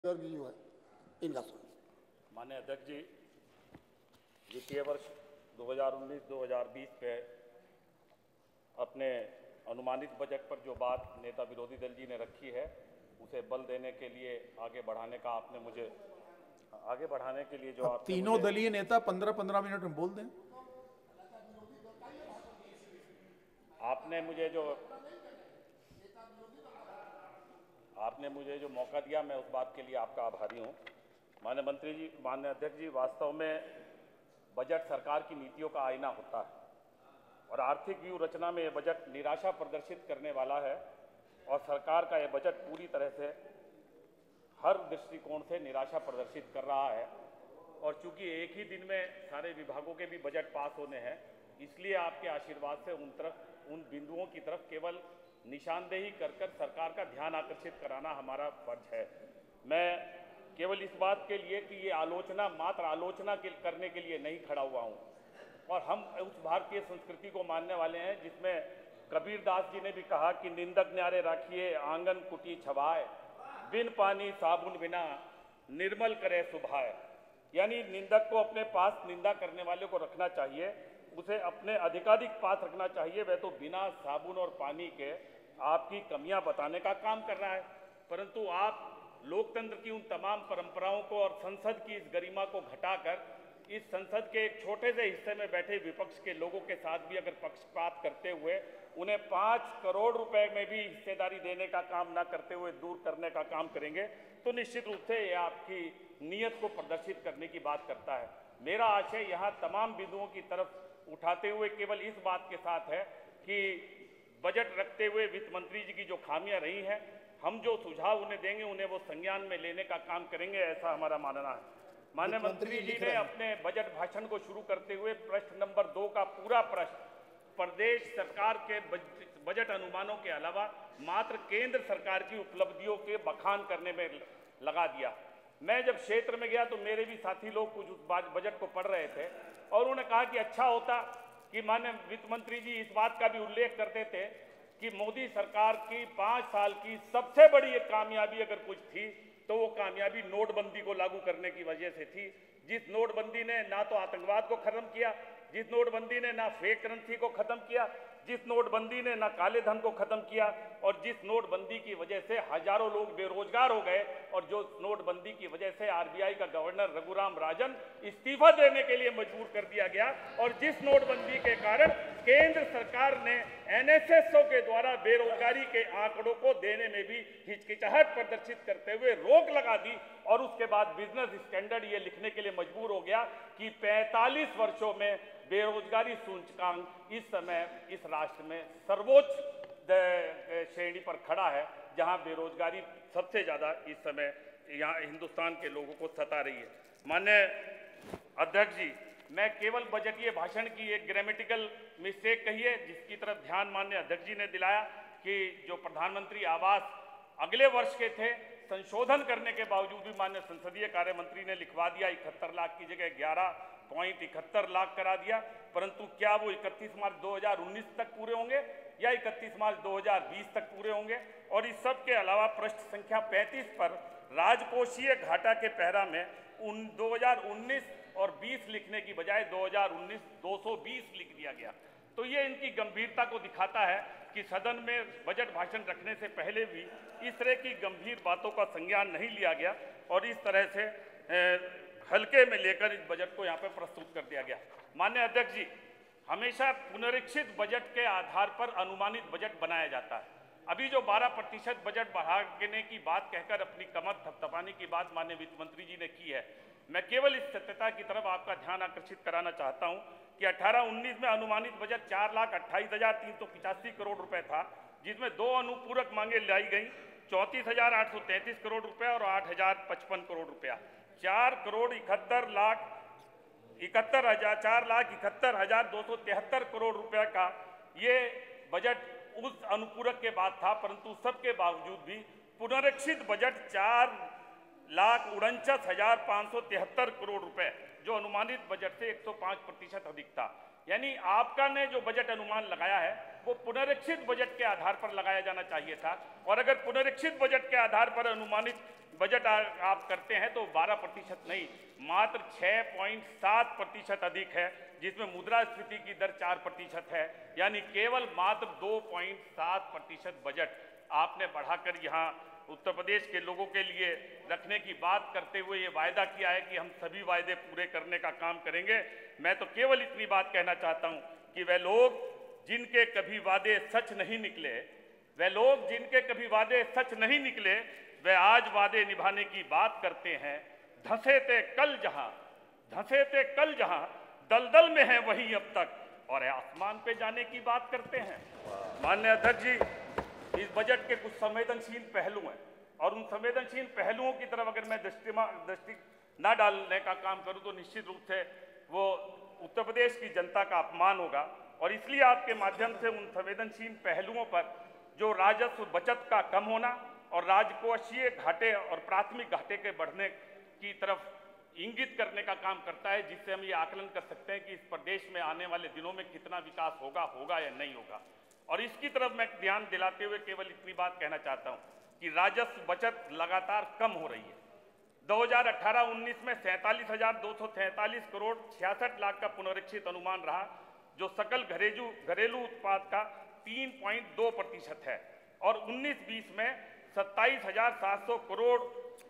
जो है इनका सुन। माननीय अध्यक्ष जी, वित्तीय वर्ष 2019-2020 पे अपने अनुमानित बजट पर जो बात नेता विरोधी दल जी ने रखी है उसे बल देने के लिए आगे बढ़ाने का आपने मुझे जो अब तीनों दलीय नेता 15-15 मिनट में बोल दें। आपने मुझे जो मौका दिया, मैं उस बात के लिए आपका आभारी हूँ। माननीय मंत्री जी, माननीय अध्यक्ष जी, वास्तव में बजट सरकार की नीतियों का आईना होता है और आर्थिक व्यू रचना में यह बजट निराशा प्रदर्शित करने वाला है और सरकार का यह बजट पूरी तरह से हर दृष्टिकोण से निराशा प्रदर्शित कर रहा है। और चूंकि एक ही दिन में सारे विभागों के भी बजट पास होने हैं, इसलिए आपके आशीर्वाद से उन बिंदुओं की तरफ केवल निशानदेही कर सरकार का ध्यान आकर्षित कराना हमारा फर्ज है। मैं केवल इस बात के लिए कि ये मात्र आलोचना करने के लिए नहीं खड़ा हुआ हूँ और हम उस भारतीय संस्कृति को मानने वाले हैं जिसमें कबीर दास जी ने भी कहा कि निंदक न्यारे राखिए आंगन कुटी छवाए, बिन पानी साबुन बिना निर्मल करे सुभाए। यानी निंदक को अपने पास निंदा करने वाले को रखना चाहिए, उसे अपने अधिकाधिक पास रखना चाहिए। वह तो बिना साबुन और पानी के आपकी कमियां बताने का काम कर रहा है, परंतु आप लोकतंत्र की उन तमाम परंपराओं को और संसद की इस गरिमा को घटाकर इस संसद के एक छोटे से हिस्से में बैठे विपक्ष के लोगों के साथ भी अगर पक्षपात करते हुए उन्हें 5 करोड़ रुपए में भी हिस्सेदारी देने का काम न करते हुए दूर करने का काम करेंगे तो निश्चित रूप से यह आपकी नीयत को प्रदर्शित करने की बात करता है। मेरा आशय यहाँ तमाम बिंदुओं की तरफ उठाते हुए केवल इस बात के साथ है कि बजट रखते हुए वित्त मंत्री जी की जो खामियां रही हैं, हम जो सुझाव उन्हें देंगे उन्हें वो संज्ञान में लेने का काम करेंगे, ऐसा हमारा मानना है। माननीय मंत्री जी ने अपने बजट भाषण को शुरू करते हुए प्रश्न नंबर 2 का पूरा प्रश्न प्रदेश सरकार के बजट अनुमानों के अलावा मात्र केंद्र सरकार की उपलब्धियों के बखान करने में लगा दिया। मैं जब क्षेत्र में गया तो मेरे भी साथी लोग कुछ उस बजट को पढ़ रहे थे और उन्होंने कहा कि अच्छा होता कि माननीय वित्त मंत्री जी इस बात का भी उल्लेख करते थे कि मोदी सरकार की 5 साल की सबसे बड़ी एक कामयाबी अगर कुछ थी तो वो कामयाबी नोटबंदी को लागू करने की वजह से थी। जिस नोटबंदी ने ना तो आतंकवाद को खत्म किया, जिस नोटबंदी ने ना फेक करेंसी को खत्म किया, जिस नोटबंदी ने ना काले धन को खत्म किया और जिस नोटबंदी की वजह से हजारों लोग बेरोजगार हो गए और जो नोटबंदी की वजह से आरबीआई का गवर्नर रघुराम राजन इस्तीफा देने के लिए मजबूर कर दिया गया और जिस नोटबंदी के कारण केंद्र सरकार ने एनएसएसओ के द्वारा बेरोजगारी के आंकड़ों को देने में भी हिचकिचाहट प्रदर्शित करते हुए रोक लगा दी और उसके बाद बिजनेस स्टैंडर्ड ये लिखने के लिए मजबूर हो गया कि 45 वर्षों में बेरोजगारी सूचकांक इस समय इस राष्ट्र में सर्वोच्च श्रेणी पर खड़ा है, जहां बेरोजगारी सबसे ज्यादा इस समय यहाँ हिंदुस्तान के लोगों को सता रही है। माननीय अध्यक्ष जी, मैं केवल बजटीय भाषण की एक ग्रामेटिकल मिस्टेक कही है जिसकी तरफ ध्यान माननीय अध्यक्ष जी ने दिलाया कि जो प्रधानमंत्री आवास अगले वर्ष के थे, संशोधन करने के बावजूद भी माननीय संसदीय कार्य मंत्री ने लिखवा दिया 71 लाख की जगह 11.71 लाख करा दिया, परंतु क्या वो 31 मार्च 2019 तक पूरे होंगे या 31 मार्च 2020 तक पूरे होंगे? और इस सब के अलावा प्रश्न संख्या 35 पर राजकोषीय घाटा के पैरा में 2019 और 20 लिखने की बजाय 2019 220 लिख दिया गया। तो ये इनकी गंभीरता को दिखाता है कि सदन में बजट भाषण रखने से पहले भी इस तरह की गंभीर बातों का संज्ञान नहीं लिया गया और इस तरह से हल्के में लेकर इस बजट को यहाँ पे प्रस्तुत कर दिया गया। माननीय अध्यक्ष जी, हमेशा पुनरीक्षित बजट के आधार पर अनुमानित बजट बनाया जाता है। अभी जो 12% बजट बढ़ाने की बात कहकर अपनी कमर थपथपाने की बात माननीय वित्त मंत्री जी ने की है, मैं केवल इस सत्यता की तरफ आपका ध्यान आकर्षित कराना चाहता हूं कि 18-19 में अनुमानित बजट 4,28,385 करोड़ रुपए था, जिसमें 2 अनुपूरक मांगे लाई गई, 34,833 करोड़ रुपए और 8,055 करोड़ रुपया। 4,71,273 करोड़ रुपए का ये बजट उस अनुपूरक के बाद था, परंतु सबके बावजूद भी पुनरीक्षित बजट 4,49,573 करोड़ रुपए जो अनुमानित बजट से 105% अधिक था। यानी आपका ने जो बजट अनुमान लगाया है वो पुनरीक्षित बजट के आधार पर लगाया जाना चाहिए था और अगर पुनरीक्षित बजट के आधार पर अनुमानित बजट आप करते हैं तो 12% नहीं, मात्र 6.7% अधिक है, जिसमें मुद्रास्फीति की दर 4% है, यानी केवल मात्र 2.7% बजट आपने बढ़ाकर यहाँ उत्तर प्रदेश के लोगों के लिए रखने की बात करते हुए ये वायदा किया है कि हम सभी वायदे पूरे करने का काम करेंगे। मैं तो केवल इतनी बात कहना चाहता हूँ कि वे लोग जिनके कभी वादे सच नहीं निकले, वे लोग जिनके कभी वादे सच नहीं निकले, वे आज वादे निभाने की बात करते हैं। धंसे थे कल जहां दलदल में है वही अब तक, और आसमान पे जाने की बात करते हैं। माननीय अध्यक्ष जी, इस बजट के कुछ संवेदनशील पहलू हैं, और उन संवेदनशील पहलुओं की तरफ अगर मैं दृष्टि न डालने का काम करूं तो निश्चित रूप से वो उत्तर प्रदेश की जनता का अपमान होगा। और इसलिए आपके माध्यम से उन संवेदनशील पहलुओं पर जो राजस्व बचत का कम होना और राजकोषीय घाटे और प्राथमिक घाटे के बढ़ने की तरफ इंगित करने का काम करता है, जिससे हम ये आकलन कर सकते हैं कि इस प्रदेश में आने वाले दिनों में कितना विकास होगा या नहीं होगा। और इसकी तरफ मैं ध्यान दिलाते हुए केवल इतनी बात कहना चाहता हूं कि राजस्व बचत लगातार कम हो रही है। 2018-19 में 47,243 करोड़ 66 लाख का पुनरीक्षित अनुमान रहा, जो सकल घरेलू उत्पाद का 3.2% है, और 19-20 में 27,700 करोड़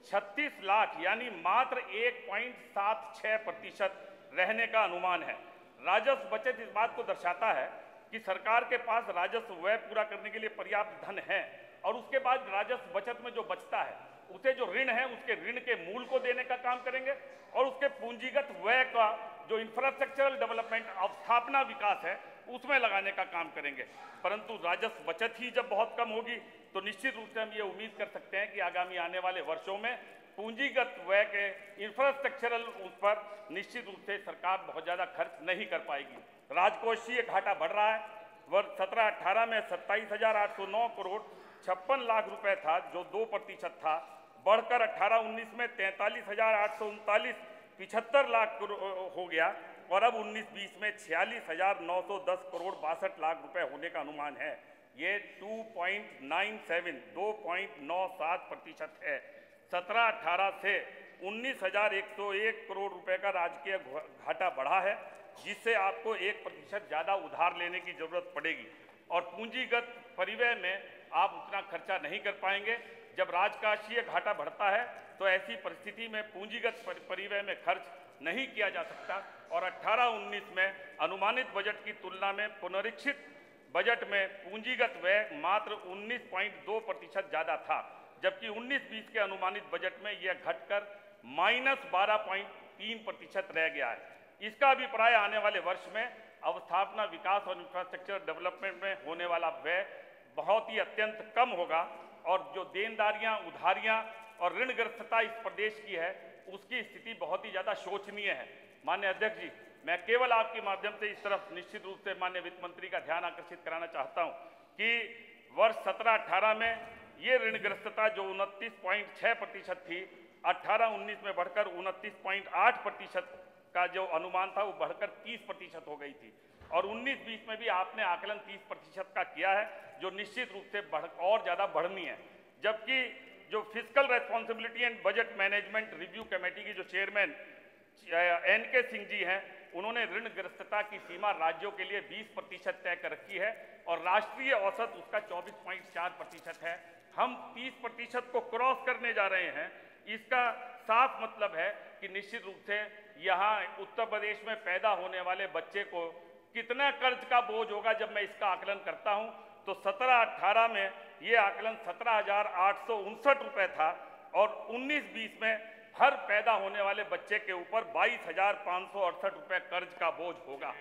36 लाख यानी मात्र 1.76% रहने का अनुमान है। राजस्व बचत इस बात को दर्शाता है कि सरकार के पास राजस्व व्यय पूरा करने के लिए पर्याप्त धन है, और उसके बाद राजस्व बचत में जो बचता है उसे जो ऋण है उसके ऋण के मूल को देने का काम करेंगे, और उसके पूंजीगत व्यय का जो इंफ्रास्ट्रक्चरल डेवलपमेंट अवस्थापना विकास है उसमें लगाने का काम करेंगे। परंतु राजस्व बचत ही जब बहुत कम होगी तो निश्चित रूप से हम ये उम्मीद कर सकते हैं कि आगामी आने वाले वर्षों में पूंजीगत व्यय के इंफ्रास्ट्रक्चरल उस पर निश्चित रूप से सरकार बहुत ज़्यादा खर्च नहीं कर पाएगी। राजकोषीय घाटा बढ़ रहा है। वर्ष 17-18 में 27,809 करोड़ 56 लाख रुपए था, जो 2% था, बढ़कर 18-19 में 43,839 75 लाख हो गया, और अब 19-20 में 46,910 करोड़ 62 लाख रुपए होने का अनुमान है। ये 2.97% है। 17-18 से 19,101 करोड़ रुपए का राजकीय घाटा बढ़ा है, जिससे आपको 1% ज़्यादा उधार लेने की जरूरत पड़ेगी, और पूंजीगत परिव्यय में आप उतना खर्चा नहीं कर पाएंगे। जब राजकोषीय घाटा बढ़ता है तो ऐसी परिस्थिति में पूंजीगत परिव्यय में खर्च नहीं किया जा सकता, और 18-19 में अनुमानित बजट की तुलना में पुनरीक्षित बजट में पूंजीगत व्यय मात्र 19.2% ज़्यादा था, जबकि 19-20 के अनुमानित बजट में यह घटकर -12.3% रह गया है। इसका अभिप्राय आने वाले वर्ष में अवस्थापना विकास और इंफ्रास्ट्रक्चर डेवलपमेंट में होने वाला व्यय बहुत ही अत्यंत कम होगा, और जो देनदारियां, उधारियां और ऋणग्रस्तता इस प्रदेश की है उसकी स्थिति बहुत ही ज़्यादा शोचनीय है। माननीय अध्यक्ष जी, मैं केवल आपके माध्यम से इस तरफ निश्चित रूप से माननीय वित्त मंत्री का ध्यान आकर्षित कराना चाहता हूं कि वर्ष 17-18 में ये ऋणग्रस्तता जो 29.6% थी, 18-19 में बढ़कर 29.8% का जो अनुमान था वो बढ़कर 30% हो गई थी, और 19-20 में भी आपने आकलन 30% का किया है, जो निश्चित रूप से और ज़्यादा बढ़नी है। जबकि जो fiscal responsibility and budget management review committee की जो चेयरमैन NK सिंह जी हैं, उन्होंने ऋणग्रस्तता की सीमा राज्यों के लिए 20% तय कर रखी है, और राष्ट्रीय औसत उसका 24.4% है। हम 30% को क्रॉस करने जा रहे हैं। इसका साफ मतलब है कि निश्चित रूप से यहाँ उत्तर प्रदेश में पैदा होने वाले बच्चे को कितना कर्ज का बोझ होगा। जब मैं इसका आकलन करता हूँ तो 17-18 में ये आकलन 17,859 रुपये था, और 19-20 में हर पैदा होने वाले बच्चे के ऊपर 22,568 रुपये कर्ज का बोझ होगा।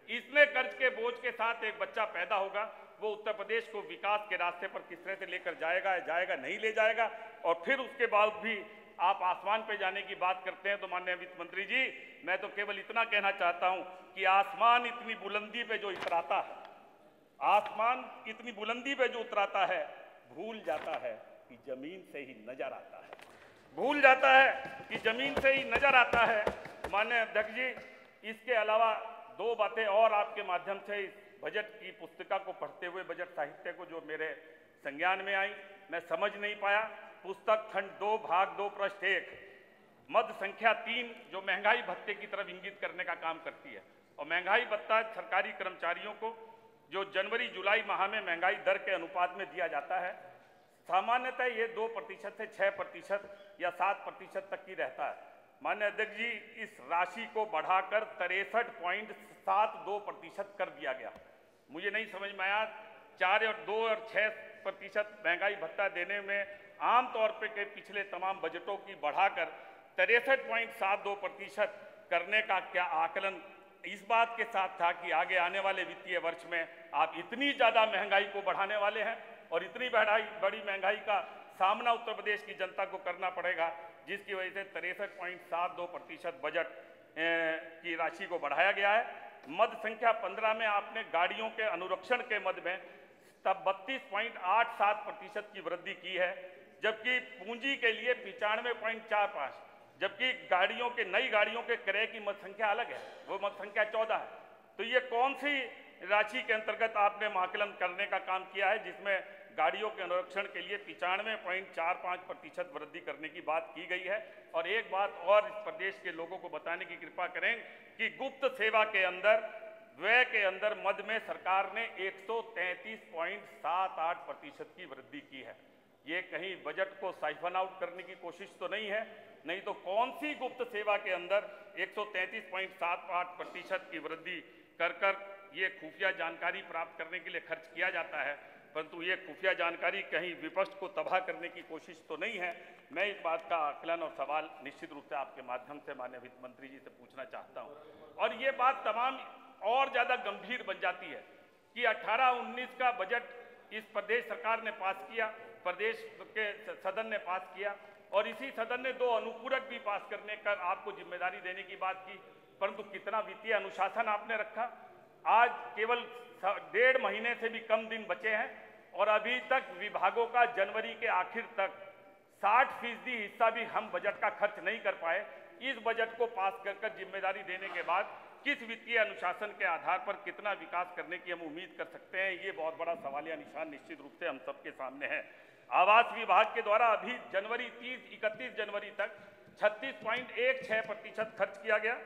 इतने कर्ज के बोझ के साथ एक बच्चा पैदा होगा, वो उत्तर प्रदेश को विकास के रास्ते पर किस तरह से लेकर जाएगा नहीं ले जाएगा। और फिर उसके बाद भी आप आसमान पे जाने की बात करते हैं, तो माननीय वित्त मंत्री जी, मैं तो केवल इतना कहना चाहता हूं कि आसमान इतनी बुलंदी पे जो इतराता है, आसमान इतनी बुलंदी पे जो उतराता है, भूल जाता है कि जमीन से ही नजर आता है, भूल जाता है कि जमीन से ही नजर आता है। माननीय अध्यक्ष जी, इसके अलावा दो बातें और आपके माध्यम से इस बजट की पुस्तिका को पढ़ते हुए, बजट साहित्य को जो मेरे संज्ञान में आई, मैं समझ नहीं पाया पुस्तक खंड 2 भाग 2 पृष्ठ 1 मद संख्या 3 जो महंगाई भत्ते की तरफ इंगित करने का काम करती है। और महंगाई भत्ता सरकारी कर्मचारियों को जो जनवरी जुलाई माह में महंगाई दर के अनुपात में दिया जाता है, सामान्यतः ये 2% से 6% या 7% तक की रहता है। माननीय अध्यक्ष जी, इस राशि को बढ़ाकर 63.72% कर दिया गया। मुझे नहीं समझ में आया 4 और 2 और 6% महंगाई भत्ता देने में आमतौर पर के पिछले तमाम बजटों की बढ़ाकर 63.72% करने का क्या आकलन इस बात के साथ था कि आगे आने वाले वित्तीय वर्ष में आप इतनी ज़्यादा महंगाई को बढ़ाने वाले हैं और इतनी बड़ी महंगाई का सामना उत्तर प्रदेश की जनता को करना पड़ेगा, जिसकी वजह से 63.72% बजट की राशि को बढ़ाया गया है। मद संख्या 15 में आपने गाड़ियों के अनुरक्षण के मद में तब 32.87% की वृद्धि की है, जबकि पूंजी के लिए 95.45, जबकि गाड़ियों के नई गाड़ियों के क्रय की मद संख्या अलग है, वो मद संख्या 14 है। तो ये कौन सी राशि के अंतर्गत आपने आकलन करने का काम किया है जिसमें गाड़ियों के अनुरक्षण के लिए 95.45% वृद्धि करने की बात की गई है? और एक बात और इस प्रदेश के लोगों को बताने की कृपा करें कि गुप्त सेवा के अंदर व्यय के अंदर मद में सरकार ने 133.78% की वृद्धि की है। ये कहीं बजट को साइफन आउट करने की कोशिश तो नहीं है? नहीं तो कौन सी गुप्त सेवा के अंदर 133.78% की वृद्धि कर ये खुफिया जानकारी प्राप्त करने के लिए खर्च किया जाता है, परंतु ये खुफिया जानकारी कहीं विपक्ष को तबाह करने की कोशिश तो नहीं है? मैं इस बात का आकलन और सवाल निश्चित रूप से आपके माध्यम से माननीय वित्त मंत्री जी से पूछना चाहता हूँ। और ये बात तमाम और ज़्यादा गंभीर बन जाती है कि 18-19 का बजट इस प्रदेश सरकार ने पास किया, प्रदेश के सदन ने पास किया और इसी सदन ने 2 अनुपूरक भी पास करने का आपको जिम्मेदारी देने की बात की, परंतु कितना वित्तीय अनुशासन आपने रखा? आज केवल 1.5 महीने से भी कम दिन बचे हैं और अभी तक विभागों का जनवरी के आखिर तक 60% हिस्सा भी हम बजट का खर्च नहीं कर पाए। इस बजट को पास कर जिम्मेदारी देने के बाद किस वित्तीय अनुशासन के आधार पर कितना विकास करने की हम उम्मीद कर सकते हैं? ये बहुत बड़ा सवालिया निशान निश्चित रूप से हम सबके सामने है। आवास विभाग के द्वारा अभी 31 जनवरी तक 36.16% खर्च किया गया।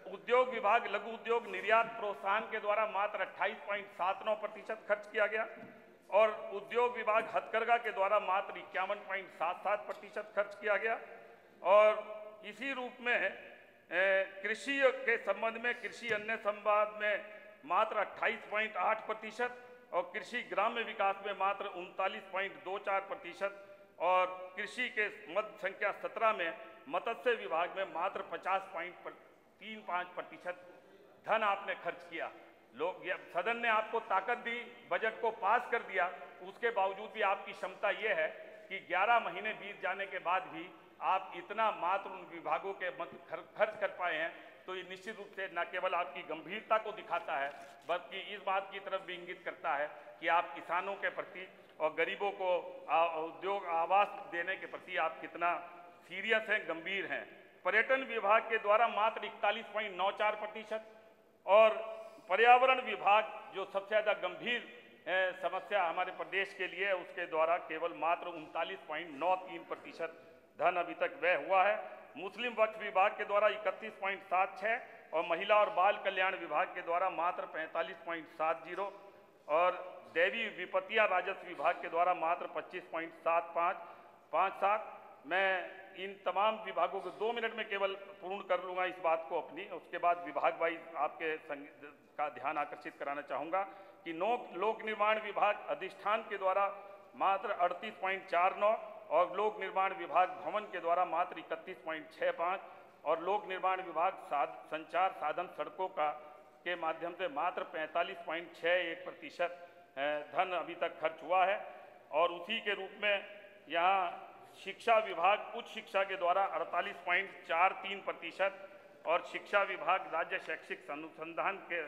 उद्योग विभाग, लघु उद्योग, निर्यात प्रोत्साहन के द्वारा मात्र 28.79% खर्च किया गया और उद्योग विभाग हथकरघा के द्वारा मात्र 51.77% खर्च किया गया। और इसी रूप में कृषि के संबंध में कृषि अन्य संवाद में मात्र 28.8% और कृषि ग्राम्य विकास में मात्र 39.24% और कृषि के मद संख्या 17 में मत्स्य विभाग में मात्र 50.35% धन आपने खर्च किया। सदन ने आपको ताकत दी, बजट को पास कर दिया, उसके बावजूद भी आपकी क्षमता ये है कि 11 महीने बीत जाने के बाद भी आप इतना मात्र उन विभागों के खर्च कर पाए हैं, तो ये निश्चित रूप से न केवल आपकी गंभीरता को दिखाता है बल्कि इस बात की तरफ भी इंगित करता है कि आप किसानों के प्रति और गरीबों को उद्योग आवास देने के प्रति आप कितना सीरियस हैं, गंभीर हैं। पर्यटन विभाग के द्वारा मात्र 41.94% और पर्यावरण विभाग जो सबसे ज़्यादा गंभीर समस्या हमारे प्रदेश के लिए है, उसके द्वारा केवल मात्र 39.93% धन अभी तक व्यय हुआ है। मुस्लिम वक्फ विभाग के द्वारा 31.76 और महिला और बाल कल्याण विभाग के द्वारा मात्र 45.70 और दैवीय विपत्तियां राजस्व विभाग के द्वारा मात्र 25.7557। मैं इन तमाम विभागों को 2 मिनट में केवल पूर्ण कर लूँगा इस बात को अपनी, उसके बाद विभाग वाइज आपके का ध्यान आकर्षित कराना चाहूँगा कि लोक निर्माण विभाग अधिष्ठान के द्वारा मात्र 38.49 और लोक निर्माण विभाग भवन के द्वारा मात्र 31.65 और लोक निर्माण विभाग संचार साधन सड़कों के माध्यम से मात्र 45.61% धन अभी तक खर्च हुआ है। और उसी के रूप में यहाँ शिक्षा विभाग उच्च शिक्षा के द्वारा 48.43% और शिक्षा विभाग राज्य शैक्षिक अनुसंधान के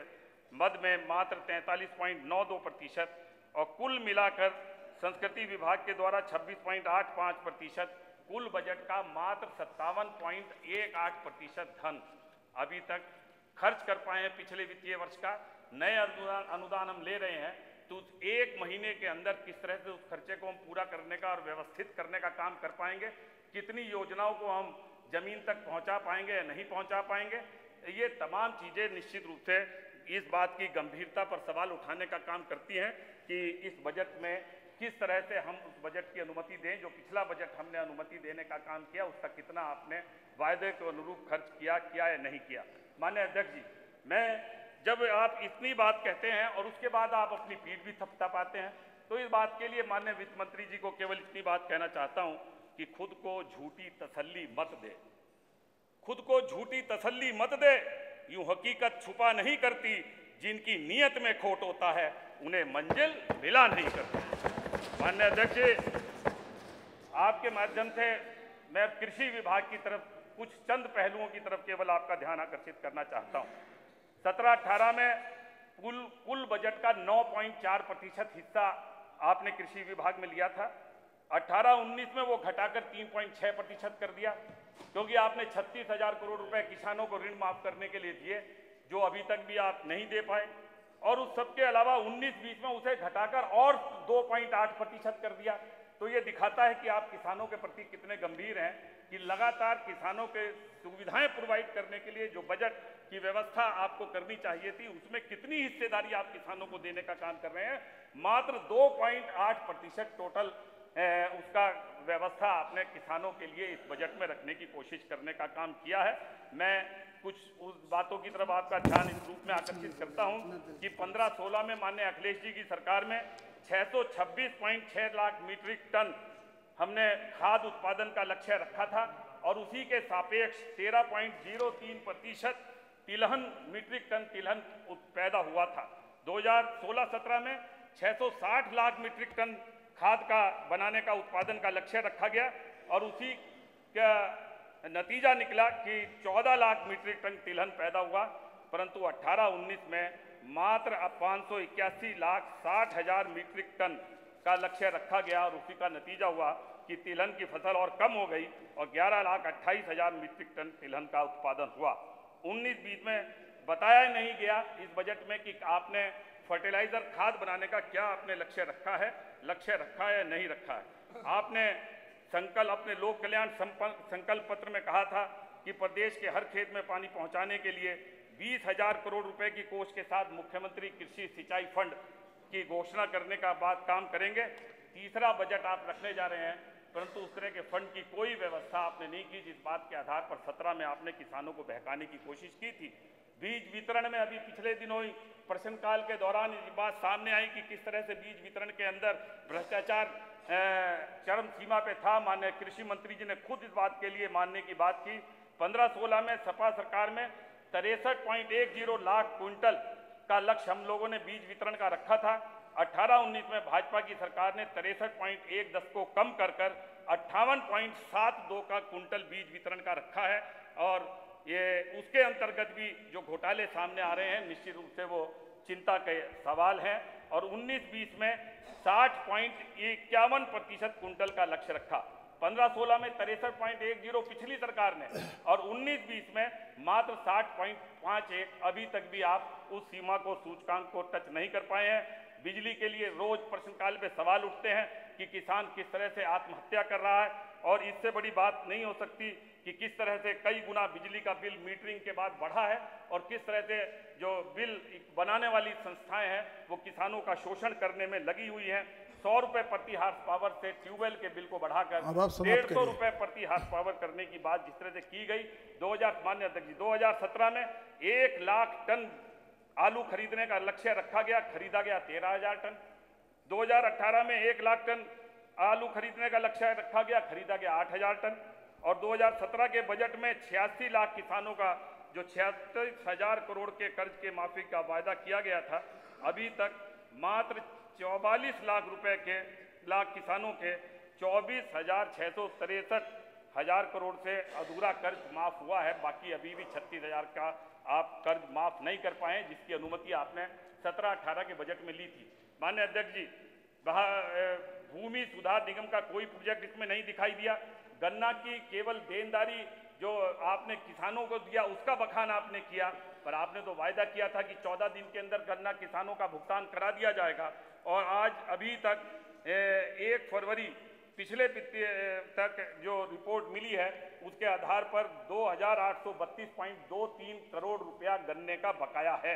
मद में मात्र 43.92% और कुल मिलाकर संस्कृति विभाग के द्वारा 26.85%, कुल बजट का मात्र 57.18% धन अभी तक खर्च कर पाए हैं। पिछले वित्तीय वर्ष का नए अनुदान हम ले रहे हैं, तो उस एक महीने के अंदर किस तरह से उस खर्चे को हम पूरा करने का और व्यवस्थित करने का काम कर पाएंगे, कितनी योजनाओं को हम जमीन तक पहुंचा पाएंगे या नहीं पहुंचा पाएंगे, ये तमाम चीज़ें निश्चित रूप से इस बात की गंभीरता पर सवाल उठाने का काम करती हैं कि इस बजट में किस तरह से हम उस बजट की अनुमति दें। जो पिछला बजट हमने अनुमति देने का काम किया उसका कितना आपने वायदे के अनुरूप खर्च किया या नहीं किया। माननीय अध्यक्ष जी, मैं जब आप इतनी बात कहते हैं और उसके बाद आप अपनी पीठ भी थपथपाते हैं, तो इस बात के लिए माननीय वित्त मंत्री जी को केवल इतनी बात कहना चाहता हूं कि खुद को झूठी तसल्ली मत दे, खुद को झूठी तसल्ली मत दे। यूं हकीकत छुपा नहीं करती, जिनकी नीयत में खोट होता है उन्हें मंजिल मिला नहीं करती। माननीय अध्यक्ष जी, आपके माध्यम से मैं कृषि विभाग की तरफ कुछ चंद पहलुओं की तरफ केवल आपका ध्यान आकर्षित करना चाहता हूं। 17-18 में कुल बजट का 9.4% हिस्सा आपने कृषि विभाग में लिया था। 18-19 में वो घटाकर 3.6% कर दिया, क्योंकि आपने 36,000 करोड़ रुपए किसानों को ऋण माफ करने के लिए दिए, जो अभी तक भी आप नहीं दे पाए। और उस सबके अलावा 19-20 में उसे घटाकर और 2.8% कर दिया। तो ये दिखाता है कि आप किसानों के प्रति कितने गंभीर हैं कि लगातार किसानों के सुविधाएं प्रोवाइड करने के लिए जो बजट की व्यवस्था आपको करनी चाहिए थी, उसमें कितनी हिस्सेदारी आप किसानों को देने का काम कर रहे हैं। मात्र 2.8% टोटल उसका व्यवस्था आपने किसानों के लिए इस बजट में रखने की कोशिश करने का काम किया है। मैं कुछ उस बातों की तरफ आपका ध्यान इस रूप में आकर्षित करता हूं कि 15-16 में माननीय अखिलेश जी की सरकार में 626.6 लाख मीट्रिक टन हमने खाद उत्पादन का लक्ष्य रखा था, और उसी के सापेक्ष 13.03% तिलहन मीट्रिक टन तिलहन पैदा हुआ था। 2016-17 में 660 लाख मीट्रिक टन खाद का बनाने का उत्पादन का लक्ष्य रखा गया, और उसी का नतीजा निकला कि 14 लाख मीट्रिक टन तिलहन पैदा हुआ। परंतु 18-19 में मात्र 581,60,000 मीट्रिक टन का लक्ष्य रखा गया, और उसी का नतीजा हुआ कि तिलहन की फसल और कम हो गई और 11,28,000 मीट्रिक टन तिलहन का उत्पादन हुआ। 19-20 में बताया नहीं गया इस बजट में कि आपने फर्टिलाइजर खाद बनाने का क्या आपने लक्ष्य रखा है या नहीं रखा है। आपने अपने लोक कल्याण संकल्प पत्र में कहा था कि प्रदेश के हर खेत में पानी पहुंचाने के लिए 20,000 करोड़ रुपए की कोष के साथ मुख्यमंत्री कृषि सिंचाई फंड की घोषणा करने का बात काम करेंगे। तीसरा बजट आप रखने जा रहे हैं, परंतु उस तरह के फंड की कोई व्यवस्था आपने नहीं की, जिस बात के आधार पर 17 में आपने किसानों को बहकाने की कोशिश की थी। बीज वितरण में अभी पिछले दिनों ही प्रश्नकाल के दौरान ये बात सामने आई कि किस तरह से बीज वितरण के अंदर भ्रष्टाचार चरम सीमा पे था। माननीय कृषि मंत्री जी ने खुद इस बात के लिए मानने की बात की। 15-16 में सपा सरकार में 63.10 लाख क्विंटल का लक्ष्य हम लोगों ने बीज वितरण का रखा था। 18-19 में भाजपा की सरकार ने 63.10 को कम कर 58.72 का क्विंटल बीज वितरण का रखा है, और ये उसके अंतर्गत भी जो घोटाले सामने आ रहे हैं निश्चित रूप से वो चिंता के सवाल हैं। और 19-20 में 60.51% क्विंटल का लक्ष्य रखा। 15-16 में 63.10 पिछली सरकार ने, और 19-20 में मात्र 60.51। अभी तक भी आप उस सीमा को, सूचकांक को टच नहीं कर पाए हैं। बिजली के लिए रोज प्रश्नकाल में सवाल उठते हैं कि किसान किस तरह से आत्महत्या कर रहा है, और इससे बड़ी बात नहीं हो सकती कि किस तरह से कई गुना बिजली का बिल मीटरिंग के बाद बढ़ा है, और किस तरह से जो बिल बनाने वाली संस्थाएं हैं वो किसानों का शोषण करने में लगी हुई हैं। 100 रुपए प्रति हार्स पावर से ट्यूबवेल के बिल को बढ़ाकर 150 रुपए प्रति हार्स पावर करने की बात जिस तरह से की गई। 2017 में 1 लाख टन आलू खरीदने का लक्ष्य रखा गया, खरीदा गया 13,000 टन। 2018 में 1 लाख टन आलू खरीदने का लक्ष्य रखा गया, खरीदा गया 8,000 टन। और 2017 के बजट में 86 लाख किसानों का जो 76,000 करोड़ के कर्ज के माफी का वायदा किया गया था, अभी तक मात्र 44 लाख रुपए के किसानों के 24,663 करोड़ से अधूरा कर्ज माफ हुआ है। बाकी अभी भी 36,000 का आप कर्ज माफ नहीं कर पाए, जिसकी अनुमति आपने 17-18 के बजट में ली थी। माननीय अध्यक्ष जी, भूमि सुधार निगम का कोई प्रोजेक्ट इसमें नहीं दिखाई दिया। गन्ना की केवल देनदारी जो आपने किसानों को दिया उसका बखान आपने किया, पर आपने तो वायदा किया था कि 14 दिन के अंदर गन्ना किसानों का भुगतान करा दिया जाएगा। और आज अभी तक 1 फरवरी पिछले वित्तीय तक जो रिपोर्ट मिली है उसके आधार पर 2,832.23 करोड़ रुपया गन्ने का बकाया है।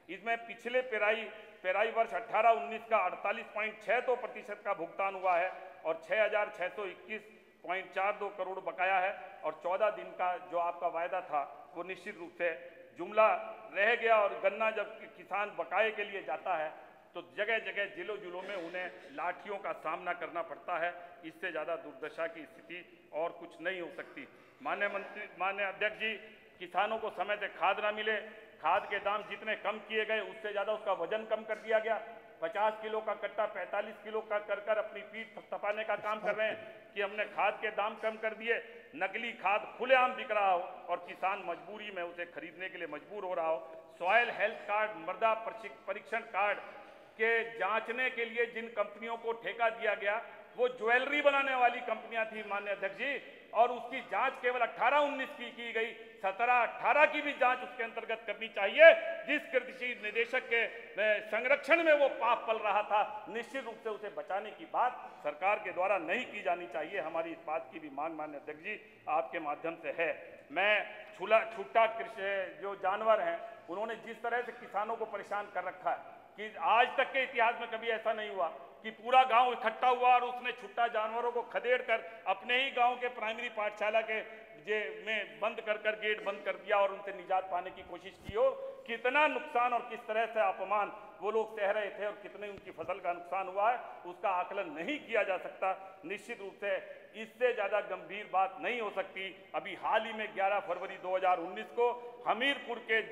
इसमें पिछले पेराई वर्ष 18-19 का 48.62% का भुगतान हुआ है और 6,621.42 करोड़ बकाया है और 14 दिन का जो आपका वायदा था वो निश्चित रूप से जुमला रह गया। और गन्ना जब किसान बकाये के लिए जाता है तो जगह जगह जिलों जिलों में उन्हें लाठियों का सामना करना पड़ता है। इससे ज़्यादा दुर्दशा की स्थिति और कुछ नहीं हो सकती। माननीय अध्यक्ष जी, किसानों को समय से खाद ना मिले, खाद के दाम जितने कम किए गए उससे ज़्यादा उसका वजन कम कर दिया गया। 50 किलो का कट्टा 45 किलो का कर अपनी पीठ थपथपाने का काम कर रहे हैं कि हमने खाद के दाम कम कर दिए। नकली खाद खुलेआम बिक रहा हो और किसान मजबूरी में उसे खरीदने के लिए मजबूर हो रहा हो। सॉयल हेल्थ कार्ड, मृदा परीक्षण कार्ड के जांचने के लिए जिन कंपनियों को ठेका दिया गया वो ज्वेलरी बनाने वाली कंपनियां थी माननीय अध्यक्ष जी, और उसकी जांच केवल 18-19 की गई। 17-18 की भी जांच उसके अंतर्गत करनी चाहिए। जिस कृषि निदेशक के संरक्षण में वो पाप पल रहा था, निश्चित रूप से उसे बचाने की बात सरकार के द्वारा नहीं की जानी चाहिए। हमारी इस बात की भी मांग माननीय अध्यक्ष जी आपके माध्यम से है। मैं छूटा कृषि जो जानवर हैं उन्होंने जिस तरह से किसानों को परेशान कर रखा है कि आज तक के इतिहास में कभी ऐसा नहीं हुआ कि पूरा गांव इकट्ठा हुआ और उसने छुट्टा जानवरों को खदेड़ कर अपने ही गांव के प्राइमरी पाठशाला के में बंद कर गेट बंद कर दिया और उनसे निजात पाने की कोशिश की हो। कितना नुकसान और किस तरह से अपमान वो लोग सह रहे थे और कितने उनकी फसल का नुकसान हुआ है उसका आकलन नहीं किया जा सकता। निश्चित रूप से इससे ज़्यादा गंभीर बात नहीं हो सकती। अभी हाल ही में 11 फरवरी 2019 को हमीरपुर के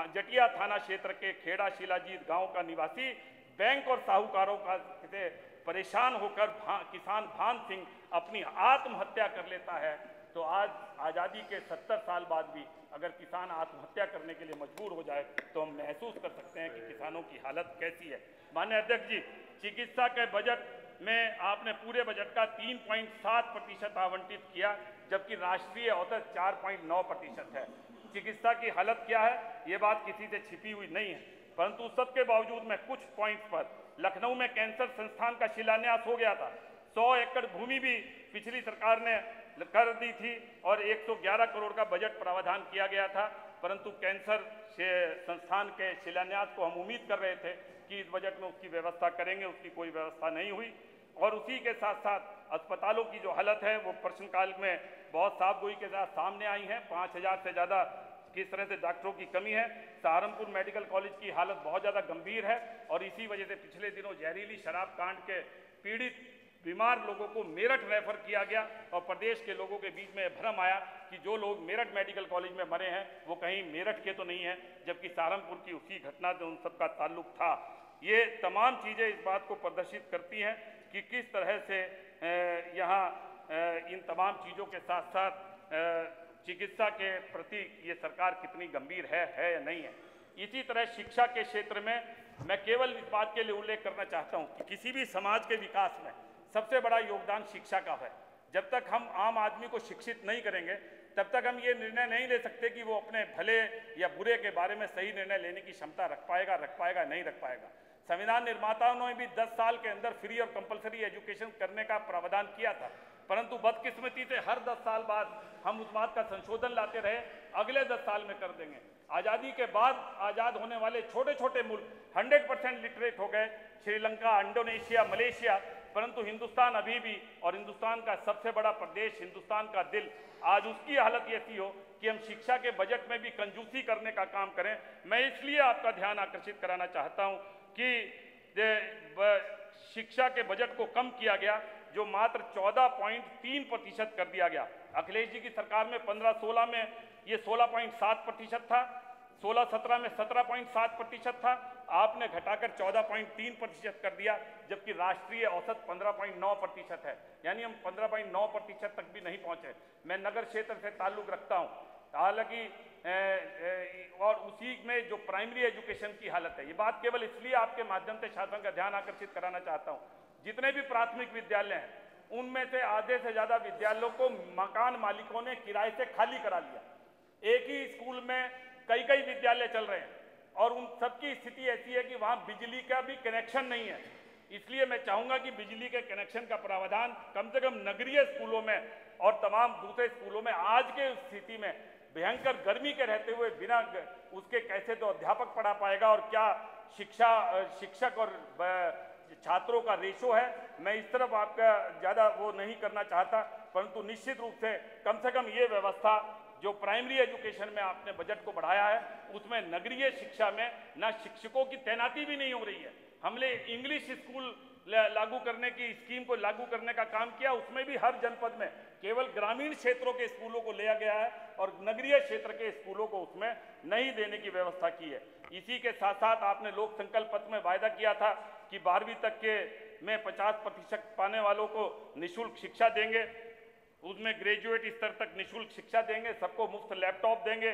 जटिया थाना क्षेत्र के खेड़ा शिलाजीत गांव का निवासी बैंक और साहूकारों का से परेशान होकर किसान भान सिंह अपनी आत्महत्या कर लेता है। तो आज आज़ादी के 70 साल बाद भी अगर किसान आत्महत्या करने के लिए मजबूर हो जाए तो हम महसूस कर सकते हैं कि किसानों की हालत कैसी है। माननीय अध्यक्ष जी, चिकित्सा के बजट में आपने पूरे बजट का 3.7% आवंटित किया, जबकि राष्ट्रीय औसत 4.9% है। चिकित्सा की हालत क्या है ये बात किसी से छिपी हुई नहीं है, परंतु सबके बावजूद में कुछ पॉइंट्स पर लखनऊ में कैंसर संस्थान का शिलान्यास हो गया था। 100 एकड़ भूमि भी पिछली सरकार ने कर दी थी और 111 करोड़ का बजट प्रावधान किया गया था, परंतु कैंसर संस्थान के शिलान्यास को हम उम्मीद कर रहे थे कि इस बजट में उसकी व्यवस्था करेंगे, उसकी कोई व्यवस्था नहीं हुई। और उसी के साथ साथ अस्पतालों की जो हालत है वो प्रश्नकाल में बहुत साफगोई के साथ सामने आई है। 5000 से ज़्यादा किस तरह से डॉक्टरों की कमी है। सहारनपुर मेडिकल कॉलेज की हालत बहुत ज़्यादा गंभीर है और इसी वजह से पिछले दिनों जहरीली शराब कांड के पीड़ित बीमार लोगों को मेरठ रेफर किया गया और प्रदेश के लोगों के बीच में भ्रम आया कि जो लोग मेरठ मेडिकल कॉलेज में मरे हैं वो कहीं मेरठ के तो नहीं हैं, जबकि सहारनपुर की उसी घटना से उन सबका ताल्लुक था। ये तमाम चीज़ें इस बात को प्रदर्शित करती हैं कि किस तरह से यहाँ इन तमाम चीज़ों के साथ साथ चिकित्सा के प्रति ये सरकार कितनी गंभीर है या नहीं है। इसी तरह शिक्षा के क्षेत्र में मैं केवल इस बात के लिए उल्लेख करना चाहता हूँ कि किसी भी समाज के विकास में सबसे बड़ा योगदान शिक्षा का है। जब तक हम आम आदमी को शिक्षित नहीं करेंगे तब तक हम ये निर्णय नहीं ले सकते कि वो अपने भले या बुरे के बारे में सही निर्णय लेने की क्षमता रख पाएगा नहीं रख पाएगा। संविधान निर्माताओं ने भी 10 साल के अंदर फ्री और कंपलसरी एजुकेशन करने का प्रावधान किया था, परंतु बदकिस्मती से हर 10 साल बाद हम उस बात का संशोधन लाते रहे। अगले 10 साल में कर देंगे। आज़ादी के बाद आज़ाद होने वाले छोटे छोटे मुल्क 100% लिटरेट हो गए, श्रीलंका, इंडोनेशिया, मलेशिया, परंतु हिंदुस्तान अभी भी, और हिंदुस्तान का सबसे बड़ा प्रदेश, हिंदुस्तान का दिल, आज उसकी हालत ऐसी हो कि हम शिक्षा के बजट में भी कंजूसी करने का काम करें। मैं इसलिए आपका ध्यान आकर्षित कराना चाहता हूं कि शिक्षा के बजट को कम किया गया, जो मात्र 14.3% कर दिया गया। अखिलेश जी की सरकार में 15-16 में ये 16.7% था, 16-17 में 17.7% था, आपने घटाकर 14.3% कर दिया, जबकि राष्ट्रीय औसत 15.9% है। यानी हम 15.9% तक भी नहीं पहुंचे। मैं नगर क्षेत्र से ताल्लुक रखता हूं, हालांकि और उसी में जो प्राइमरी एजुकेशन की हालत है, ये बात केवल इसलिए आपके माध्यम से शासन का ध्यान आकर्षित कराना चाहता हूं। जितने भी प्राथमिक विद्यालय हैं उनमें से आधे से ज़्यादा विद्यालयों को मकान मालिकों ने किराए से खाली करा लिया। एक ही स्कूल में कई विद्यालय चल रहे हैं। और उन सबकी स्थिति ऐसी है कि वहाँ बिजली का भी कनेक्शन नहीं है। इसलिए मैं चाहूँगा कि बिजली के कनेक्शन का प्रावधान कम से कम नगरीय स्कूलों में और तमाम दूसरे स्कूलों में, आज के स्थिति में भयंकर गर्मी के रहते हुए बिना उसके कैसे तो अध्यापक पढ़ा पाएगा और क्या शिक्षक और छात्रों का रेशो है। मैं इस तरफ आपका ज़्यादा वो नहीं करना चाहता, परंतु निश्चित रूप से कम ये व्यवस्था जो प्राइमरी एजुकेशन में आपने बजट को बढ़ाया है, उसमें नगरीय शिक्षा में ना शिक्षकों की तैनाती भी नहीं हो रही है। हमने इंग्लिश स्कूल लागू करने की स्कीम को लागू करने का काम किया, उसमें भी हर जनपद में केवल ग्रामीण क्षेत्रों के स्कूलों को लिया गया है और नगरीय क्षेत्र के स्कूलों को उसमें नहीं देने की व्यवस्था की है। इसी के साथ साथ आपने लोक संकल्प पत्र में वायदा किया था कि 12वीं तक के में 50% पाने वालों को निःशुल्क शिक्षा देंगे, उसमें ग्रेजुएट स्तर तक निःशुल्क शिक्षा देंगे, सबको मुफ्त लैपटॉप देंगे,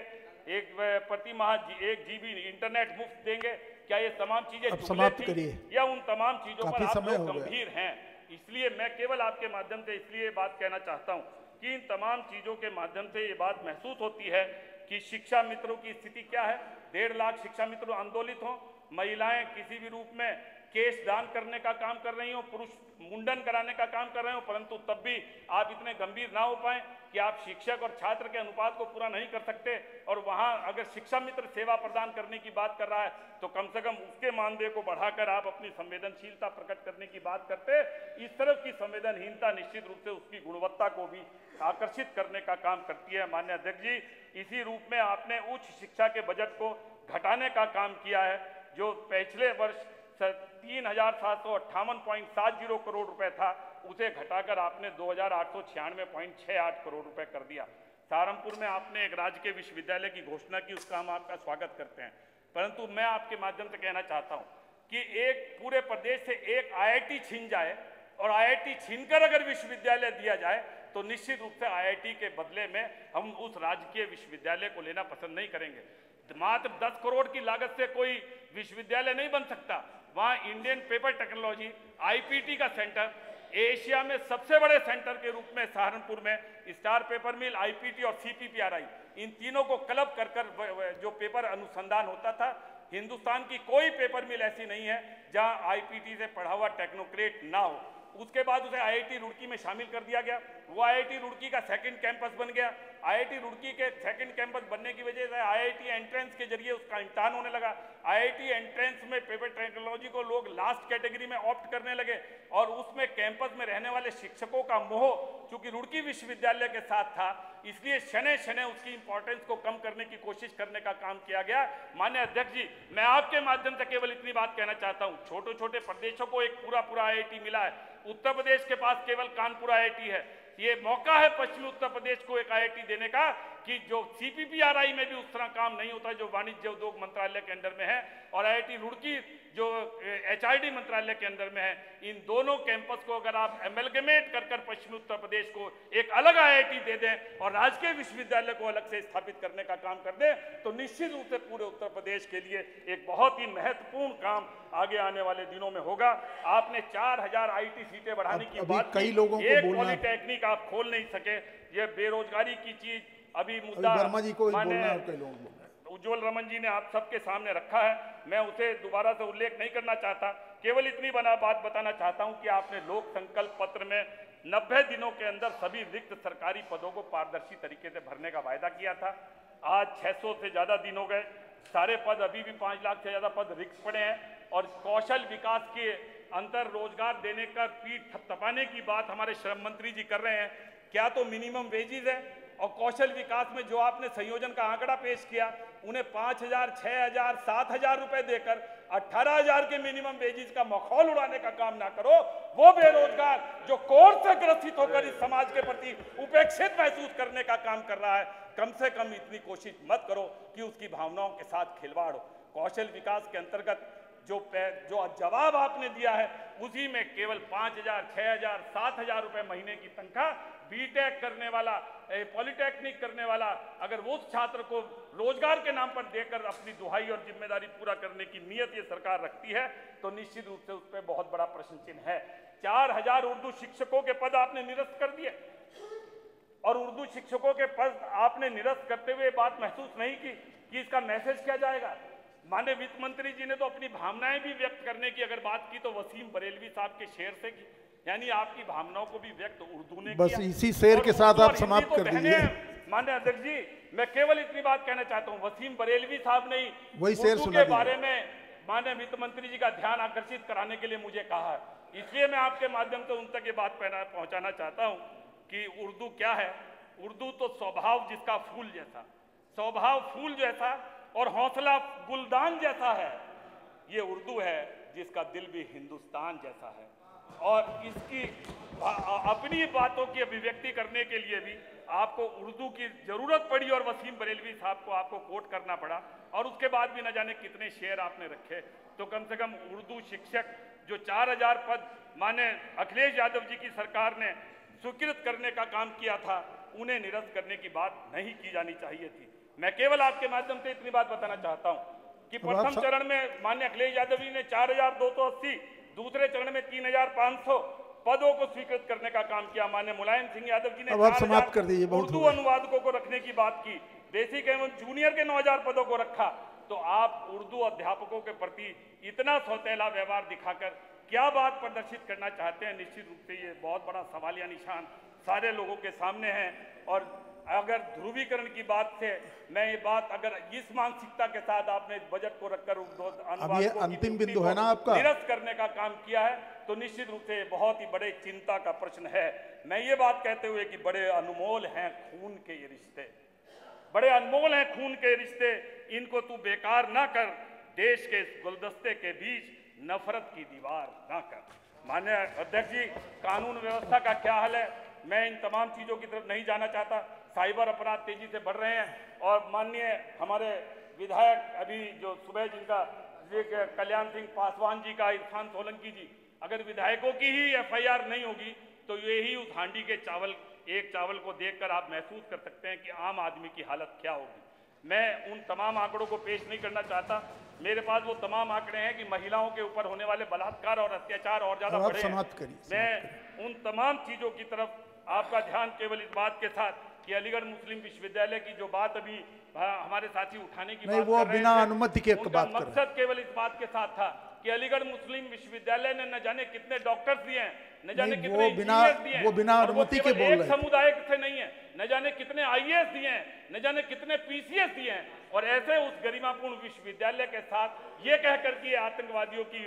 एक प्रति माह 1 GB इंटरनेट मुफ्त देंगे। क्या ये तमाम चीजें समाप्त करिए या उन तमाम चीजों पर आप लोग गंभीर गंभीर हैं? इसलिए मैं केवल आपके माध्यम से इसलिए बात कहना चाहता हूं कि इन तमाम चीजों के माध्यम से ये बात महसूस होती है कि शिक्षा मित्रों की स्थिति क्या है। 1.5 लाख शिक्षा मित्र आंदोलित हों, महिलाएं किसी भी रूप में केस दान करने का काम कर रही हो, पुरुष मुंडन कराने का काम कर रहे हो, परंतु तब भी आप इतने गंभीर ना हो पाए कि आप शिक्षक और छात्र के अनुपात को पूरा नहीं कर सकते। और वहां अगर शिक्षा मित्र सेवा प्रदान करने की बात कर रहा है तो कम से कम उसके मानदेय को बढ़ाकर आप अपनी संवेदनशीलता प्रकट करने की बात करते। इस तरफ की संवेदनहीनता निश्चित रूप से उसकी गुणवत्ता को भी आकर्षित करने का काम करती है। माननीय अध्यक्ष जी, इसी रूप में आपने उच्च शिक्षा के बजट को घटाने का काम किया है, जो पिछले वर्ष 3758.70 करोड़ रुपए था, उसे घटाकर आपने 2896.68 करोड़ रुपए कर दिया। सहारनपुर में आपने एक राजकीय विश्वविद्यालय की घोषणा की, उसका हम आपका स्वागत करते हैं, परंतु मैं आपके माध्यम से कहना चाहता हूं कि एक पूरे प्रदेश से एक IIT छीन जाए और IIT छीनकर अगर विश्वविद्यालय दिया जाए तो निश्चित रूप से IIT के बदले में हम उस राजकीय विश्वविद्यालय को लेना पसंद नहीं करेंगे। मात्र 10 करोड़ की लागत से कोई विश्वविद्यालय नहीं बन सकता। वहाँ इंडियन पेपर टेक्नोलॉजी IPT का सेंटर, एशिया में सबसे बड़े सेंटर के रूप में सहारनपुर में स्टार पेपर मिल, IPT और CPPRI, इन तीनों को क्लब कर जो पेपर अनुसंधान होता था, हिंदुस्तान की कोई पेपर मिल ऐसी नहीं है जहां IPT से पढ़ा हुआ टेक्नोक्रेट ना हो। उसके बाद उसे IIT रुड़की में शामिल कर दिया गया, वो IIT रुड़की का सेकंड कैंपस बन गया। IIT रुड़की के सेकंड कैंपस बनने की वजह से IIT एंट्रेंस के जरिए उसका इम्तिहान होने लगा। IIT एंट्रेंस में पेपर टेक्नोलॉजी को लोग लास्ट कैटेगरी में ऑप्ट करने लगे और उसमें कैंपस में रहने वाले शिक्षकों का मोह चूंकि रुड़की विश्वविद्यालय के साथ था, इसलिए शनै शनै उसकी इंपॉर्टेंस को कम करने की कोशिश करने का काम किया गया। माननीय अध्यक्ष जी, मैं आपके माध्यम से केवल इतनी बात कहना चाहता हूं, छोटे छोटे प्रदेशों को एक पूरा IIT मिला है। उत्तर प्रदेश के पास केवल कानपुर IIT है। ये मौका है पश्चिमी उत्तर प्रदेश को एक IIT देने का कि जो CPPRI में भी उस तरह काम नहीं होता जो वाणिज्य उद्योग मंत्रालय के अंदर में है, और IIT रुड़की जो HRD मंत्रालय के अंदर में है। इन दोनों कैंपस को अगर आप एमलगमेट कर पश्चिमी उत्तर प्रदेश को एक अलग IIT दे दें और राजकीय विश्वविद्यालय को अलग से स्थापित करने का काम कर दें तो निश्चित रूप से पूरे उत्तर प्रदेश के लिए एक बहुत ही महत्वपूर्ण काम आगे आने वाले दिनों में होगा। आपने 4000 IT सीटें बढ़ाने की बात की, एक पॉलिटेक्निक आप खोल नहीं सके। ये बेरोजगारी की चीज अभी मुद्दा उज्ज्वल रमन जी ने आप सबके सामने रखा है, मैं उसे दोबारा से उल्लेख नहीं करना चाहता। केवल इतनी बात बताना चाहता हूं कि आपने लोक संकल्प पत्र में 90 दिनों के अंदर सभी रिक्त सरकारी पदों को पारदर्शी तरीके से भरने का वायदा किया था। आज 600 से ज्यादा दिन हो गए, सारे पद अभी भी 5 लाख से ज्यादा पद रिक्त पड़े हैं। और कौशल विकास के अंतर रोजगार देने का पीठ थपथपाने की बात हमारे श्रम मंत्री जी कर रहे हैं। क्या तो मिनिमम वेजेस है और कौशल विकास में जो आपने संयोजन का आंकड़ा पेश किया, उन्हें 5000, 6000, 7000 रुपए देकर 18000 के मिनिमम वेजेस का मखौल उड़ाने का काम ना करो। वो बेरोजगार जो कोर्स से ग्रसित होकर इस समाज के प्रति उपेक्षित महसूस करने का काम कर रहा है, कम से कम इतनी कोशिश मत करो कि उसकी भावनाओं के साथ खिलवाड़ हो। कौशल विकास के अंतर्गत जो जवाब आपने दिया है उसी में केवल 5000, 6000, 7000 रुपए महीने की तनख्वाह बीटेक करने वाला, पॉलिटेक्निक करने वाला अगर वो छात्र को रोजगार के नाम पर देकर अपनी दुहाई और जिम्मेदारी पूरा करने की नीयत ये सरकार रखती है तो निश्चित रूप से उस पर बहुत बड़ा प्रश्न चिन्ह है। 4000 उर्दू शिक्षकों के पद आपने निरस्त कर दिए और उर्दू शिक्षकों के पद आपने निरस्त करते हुए बात महसूस नहीं की कि इसका मैसेज क्या जाएगा। माननीय वित्त मंत्री जी ने तो अपनी भावनाएं भी व्यक्त करने की अगर बात की तो वसीम बरेलवी साहब के शेर से की, यानी आपकी भावनाओं को भी व्यक्त उर्दू ने बस किया। इसी शेर के साथ आप और समाप्त हिंदी कर तो बहने दीजिए। हैं। माननीय अध्यक्ष जी, मैं केवल इतनी बात कहना चाहता हूं, वसीम बरेलवी साहब ने ही वही शेर उर्दू सुना के दीजिए। बारे में माननीय वित्त मंत्री जी का ध्यान आकर्षित कराने के लिए मुझे कहा है, इसलिए मैं आपके माध्यम से उन तक ये बात पहुंचाना चाहता हूं कि उर्दू क्या है। उर्दू तो स्वभाव जिसका फूल जैसा, स्वभाव फूल जैसा और हौसला गुलदान जैसा है, ये उर्दू है जिसका दिल भी हिंदुस्तान जैसा है। और इसकी अपनी बातों की अभिव्यक्ति करने के लिए भी आपको उर्दू की जरूरत पड़ी और वसीम बरेलवी साहब को आपको कोट करना पड़ा, और उसके बाद भी न जाने कितने शेर आपने रखे। तो कम से कम उर्दू शिक्षक जो 4000 पद माने अखिलेश यादव जी की सरकार ने स्वीकृत करने का काम किया था, उन्हें निरस्त करने की बात नहीं की जानी चाहिए थी। मैं केवल आपके माध्यम से इतनी बात बताना चाहता हूं कि प्रथम चरण में माननीय अखिलेश यादव जी ने 4280, दूसरे चरण में 3500 पदों को स्वीकृत करने का काम किया। माननीय मुलायम सिंह यादव जी ने 4000 उर्दू अनुवादकों को रखने की बात की, बेसिक एवं जूनियर के 9000 पदों को रखा। तो आप उर्दू अध्यापकों के प्रति इतना सौतेला व्यवहार दिखाकर क्या बात प्रदर्शित करना चाहते हैं, निश्चित रूप से ये बहुत बड़ा सवालिया निशान सारे लोगों के सामने है। और अगर ध्रुवीकरण की बात से मैं ये बात, अगर इस मानसिकता के साथ आपने इस बजट को रखकर अब ये अंतिम बिंदु है ना आपका, निरस्त करने का काम किया है, तो निश्चित रूप से बहुत ही बड़े चिंता का प्रश्न है। मैं ये बात कहते हुए कि बड़े अनमोल हैं खून के ये रिश्ते, बड़े अनमोल हैं खून के रिश्ते, इनको तू बेकार ना कर, देश के इस गुलदस्ते के बीच नफरत की दीवार ना कर। माननीय अध्यक्ष जी, कानून व्यवस्था का क्या हाल है, मैं इन तमाम चीजों की तरफ नहीं जाना चाहता। साइबर अपराध तेजी से बढ़ रहे हैं, और माननीय हमारे विधायक अभी जो सुबह जिनका कल्याण सिंह पासवान जी का, इरफान सोलंकी जी, अगर विधायकों की ही एफआईआर नहीं होगी तो यही उस हांडी के चावल को देखकर आप महसूस कर सकते हैं कि आम आदमी की हालत क्या होगी। मैं उन तमाम आंकड़ों को पेश नहीं करना चाहता, मेरे पास वो तमाम आंकड़े हैं कि महिलाओं के ऊपर होने वाले बलात्कार और अत्याचार और ज्यादा बढ़े हैं। मैं उन तमाम चीजों की तरफ आपका ध्यान केवल इस बात के साथ कि अलीगढ़ मुस्लिम विश्वविद्यालय की जो बात अभी हमारे साथी उठाने की बात वो बिना अनुमति के उनका मकसद केवल इस बात के साथ था कि अलीगढ़ मुस्लिम विश्वविद्यालय ने न जाने कितने डॉक्टर्स दिए हैं, न जाने कितने इंजीनियर्स दिए हैं, वो बिना अनुमति के बोल रहे हैं। समुदाय से नहीं है, न जाने कितने आईएएस दिए हैं, न जाने कितने पीसीएस दिए हैं, और ऐसे उस गरिमापूर्ण विश्वविद्यालय के साथ ये कहकर कि आतंकवादियों की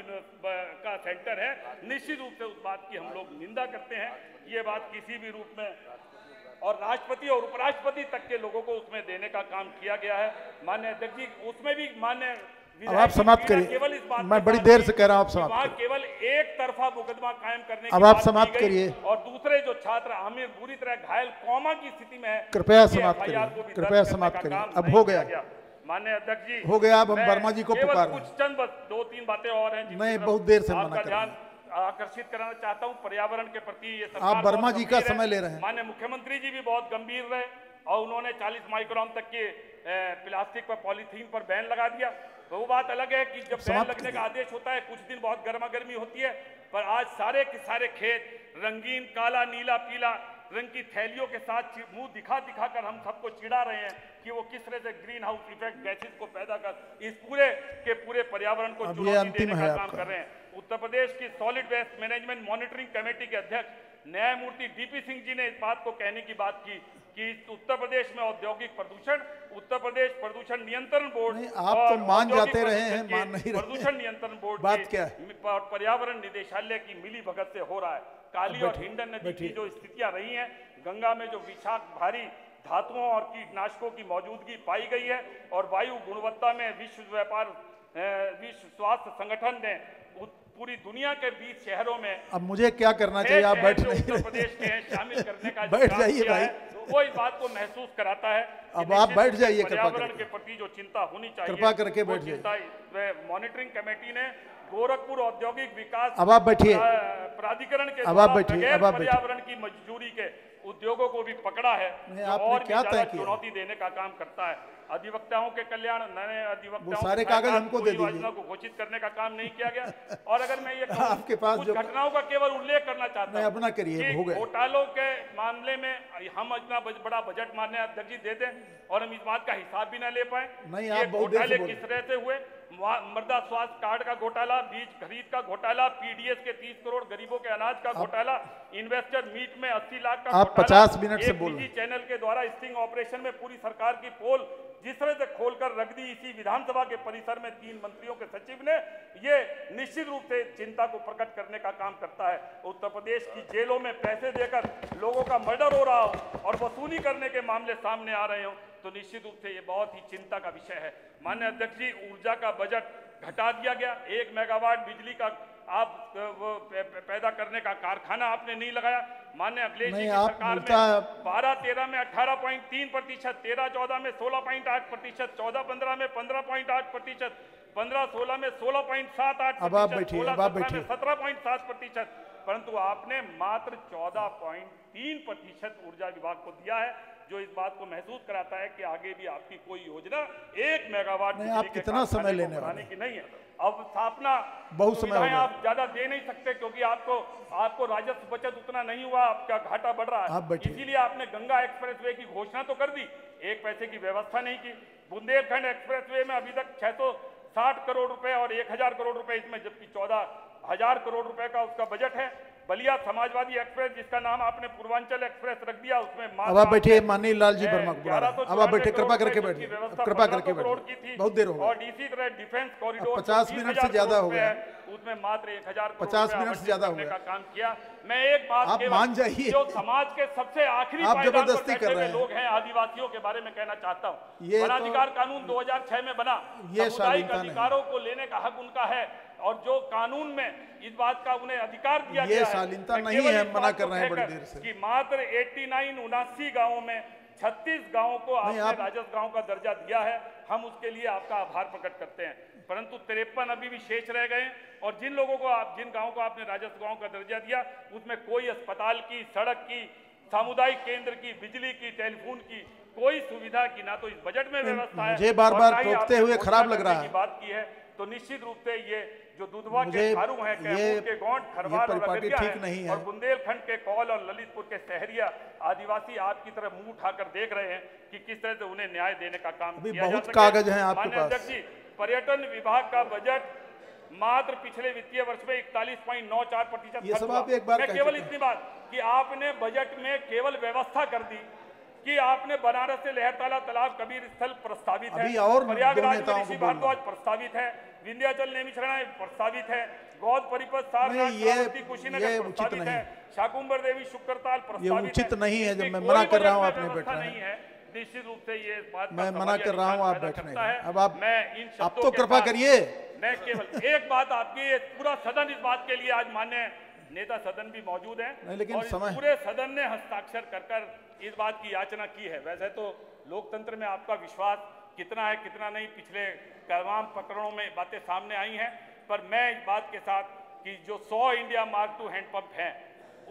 का सेंटर है, निश्चित रूप से उस बात की हम लोग निंदा करते हैं। ये बात किसी भी रूप में, और राष्ट्रपति और उपराष्ट्रपति तक के लोगों को उसमें देने का काम किया गया है। माननीय अध्यक्ष जी, उसमें भी माननीय, अब आप समाप्त करिए, मैं बड़ी देर से कह रहा हूं, आप समाप्त करिए। केवल एक तरफा मुकदमा कायम करने की अब आप समाप्त करिए, और दूसरे जो छात्र आमिर बुरी तरह घायल कौमा की स्थिति में है, कृपया समाप्त करिए, कृपया समाप्त करिए। अब हो गया माननीय अध्यक्ष जी, हो गया। अब हम वर्मा जी को पुकार रहे हैं। कुछ चंद 2-3 बातें और हैं, मैं बहुत देर से मना कर रहा हूं, आकर्षित कराना चाहता हूं पर्यावरण के प्रति। ये आप वर्मा जी का समय ले रहे हैं। माननीय मुख्यमंत्री जी भी बहुत गंभीर रहे और उन्होंने 40 माइक्रोन तक के प्लास्टिक पर, पॉलीथीन पर बैन लगा दिया। तो वो बात अलग है कि जब बैन लगने का आदेश होता है, कुछ दिन बहुत गर्मा गर्मी होती है, पर आज सारे के सारे खेत रंगीन काला नीला पीला रंग की थैलियों के साथ मुंह दिखा कर हम सबको चिढ़ा रहे हैं कि वो किस तरह से ग्रीन हाउस इफेक्ट गैसेस को पैदा कर इस पूरे के पूरे पर्यावरण को चुनौती देने का काम कर रहे हैं। उत्तर प्रदेश की solid waste management monitoring committee के अध्यक्ष न्यायमूर्ति डीपी सिंह जी ने इस बात को कहने की बात की कि उत्तर प्रदेश में औद्योगिक प्रदूषण, उत्तर प्रदेश प्रदूषण नियंत्रण बोर्ड, आप तो मान जाते रहे हैं, मान नहीं रहे। प्रदूषण नियंत्रण बोर्ड बात क्या है? पर्यावरण निदेशालय की मिली भगत से हो रहा है। काली और हिंडन नदी की जो स्थितियां रही हैं, गंगा में जो विषाक्त भारी धातुओं और कीटनाशकों की मौजूदगी पाई गई है, और वायु गुणवत्ता में विश्व स्वास्थ्य संगठन ने पूरी दुनिया के 20 शहरों में, अब मुझे क्या करना चाहिए, आप बैठ नहीं उत्तर प्रदेश के हैं शामिल करने का बैठ जाइए भाई, वो इस बात को महसूस कराता है। अब आप बैठ जाइए, पर्यावरण के प्रति जो चिंता होनी चाहिए, कृपा करके बैठ जाइए। मॉनिटरिंग कमेटी ने गोरखपुर औद्योगिक विकास अब आप बैठिए, प्राधिकरण के अब आप बैठिए, अब आप पर्यावरण की मजदूरी के उद्योगों को भी पकड़ा है, और भी ज्यादा चुनौती देने का काम करता है। अधिवक्ताओं के कल्याण, नए अधिवक्ताओं सारे कागज हमको दे दीजिए, योजना को घोषित करने का काम नहीं किया गया। और अगर मैं ये आपके पास कुछ घटनाओं का केवल उल्लेख करना चाहता हूं, अपना करिए, हो गया। घोटालों के मामले में हम इतना बड़ा बजट माननीय अध्यक्ष जी दे दें और हम इस बात का हिसाब भी ना ले पाए, नहीं, ये आप बहुत देर से घोटाले बोल किस तरह से हुए। मृदा स्वास्थ्य कार्ड का घोटाला, बीज खरीद का घोटाला, पीडीएस के 30 करोड़ गरीबों के अनाज का घोटाला, इन्वेस्टर मीट में 80 लाख का आप घोटाला, 50 मिनट से बोल रहे हैं। चैनल के द्वारा स्टिंग ऑपरेशन में पूरी सरकार की पोल जिस तरह से खोलकर रख दी इसी विधानसभा के परिसर में 3 मंत्रियों के सचिव ने, ये निश्चित रूप से चिंता को प्रकट करने का काम करता है। उत्तर प्रदेश की जेलों में पैसे देकर लोगों का मर्डर हो रहा हो और वसूली करने के मामले सामने आ रहे हो तो निश्चित रूप से ये बहुत ही चिंता का विषय है। माननीय अध्यक्ष जी, ऊर्जा का बजट घटा दिया गया। 1 मेगावाट बिजली का आप पैदा करने का कारखाना आपने नहीं लगाया। माननीय अखिलेश जी की सरकार में 12-13 में 18.3%, 13-14 में 16.8%, 14-15 में 15.8%, 15-16 में 16.78%, 16-17 में 17.7%, परंतु आपने मात्र 14.3% ऊर्जा विभाग को दिया है, जो इस बात को महसूस कराता है कि आगे भी आपकी कोई योजना 1 मेगावाट आप कितना समय लेने वाले की नहीं है। अब स्थापना बहुत समय आप ज्यादा दे नहीं सकते क्योंकि आपको राजस्व बचत उतना नहीं हुआ, आपका घाटा बढ़ रहा है। इसीलिए आपने गंगा एक्सप्रेसवे की घोषणा तो कर दी, 1 पैसे की व्यवस्था नहीं की। बुंदेलखंड एक्सप्रेसवे में अभी तक 660 करोड़ रुपए और 1000 करोड़ रुपए इसमें, जबकि 14,000 करोड़ रुपए का उसका बजट है। बलिया समाजवादी एक्सप्रेस जिसका नाम आपने पूर्वांचल एक्सप्रेस रख दिया, उसमें अब आप बैठिए, माननीय लाल जी वर्मा को बुला रहे हैं। अब आप बैठे, कृपा करके बैठिए, कृपा करके बैठिए, बहुत देर हो गई। और इसी तरह डिफेंस कॉरिडोर 50 मिनट से ज्यादा हो गया, उसमें मात्र 1000 50 मिनट से ज्यादा हो गया का काम किया। मैं एक बात आप मान जाइए, जो समाज के सबसे आखिरी आप जबरदस्ती कर रहे हैं लोग हैं, आदिवासियों के बारे में कहना चाहता हूँ। ये वनाधिकार कानून 2006 में बना, ये सामुदायिक अधिकारों को लेने का हक उनका है और जो कानून में इस बात का उन्हें अधिकार दिया गया है, शालीनता नहीं है, मना कर रहे हैं बड़ी देर से कि मात्र 89-79 गांवों में 36 गांवों को आपने राजस्व गांव का दर्जा दिया है। हम उसके लिए आपका आभार प्रकट करते हैं, परंतु 53 अभी भी शेष रह गए और जिन गांवों को आपने राजस्व गांव का दर्जा दिया उसमें कोई अस्पताल की, सड़क की, सामुदायिक केंद्र की, बिजली की, टेलीफोन की कोई सुविधा की ना तो इस बजट में व्यवस्था है। मुझे बार-बार टोकते हुए खराब लग रहा है। बात की है तो निश्चित रूप से ये जो दुधवा के खारू हैं, कैमूर के गौंड, खरवार और अगरिया हैं, और बुंदेलखंड के कौल और ललितपुर के सहरिया आदिवासी आपकी तरफ मुंह उठाकर देख रहे हैं कि किस तरह से उन्हें न्याय देने का काम किया जा सके। कागज हैं आपके पास। अध्यक्ष जी, पर्यटन विभाग का बजट मात्र पिछले वित्तीय वर्ष में 41.94% ये सब आप एक बार केवल इतनी बात कि आपने बजट में केवल व्यवस्था कर दी कि आपने बनारस से लहरताला तालाब कबीर स्थल प्रस्तावित है, प्रयागराज में ऋषि भारद्वाज प्रस्तावित है, विंध्याचल नेमिचरण प्रस्तावित है, गौद परिपथ सारनाथ कुशीनगर प्रस्तावित है, शाकुंभर देवी शुक्रताल प्रस्तावित है। उचित नहीं है जब मैं मना कर रहा हूँ, आपने बैठना नहीं है। निश्चित रूप से ये बात मैं मना कर रहा हूँ, आप बैठने अब आप तो कृपा करिए। मैं केवल एक बात आपकी, पूरा सदन इस बात के लिए आज मान्य नेता सदन भी मौजूद हैं, लेकिन और पूरे सदन ने हस्ताक्षर कर इस बात की याचना की है। वैसे तो लोकतंत्र में आपका विश्वास कितना है कितना नहीं, पिछले तमाम प्रकरणों में बातें सामने आई हैं, पर मैं इस बात के साथ कि जो 100 इंडिया मार्क II हैंडपंप हैं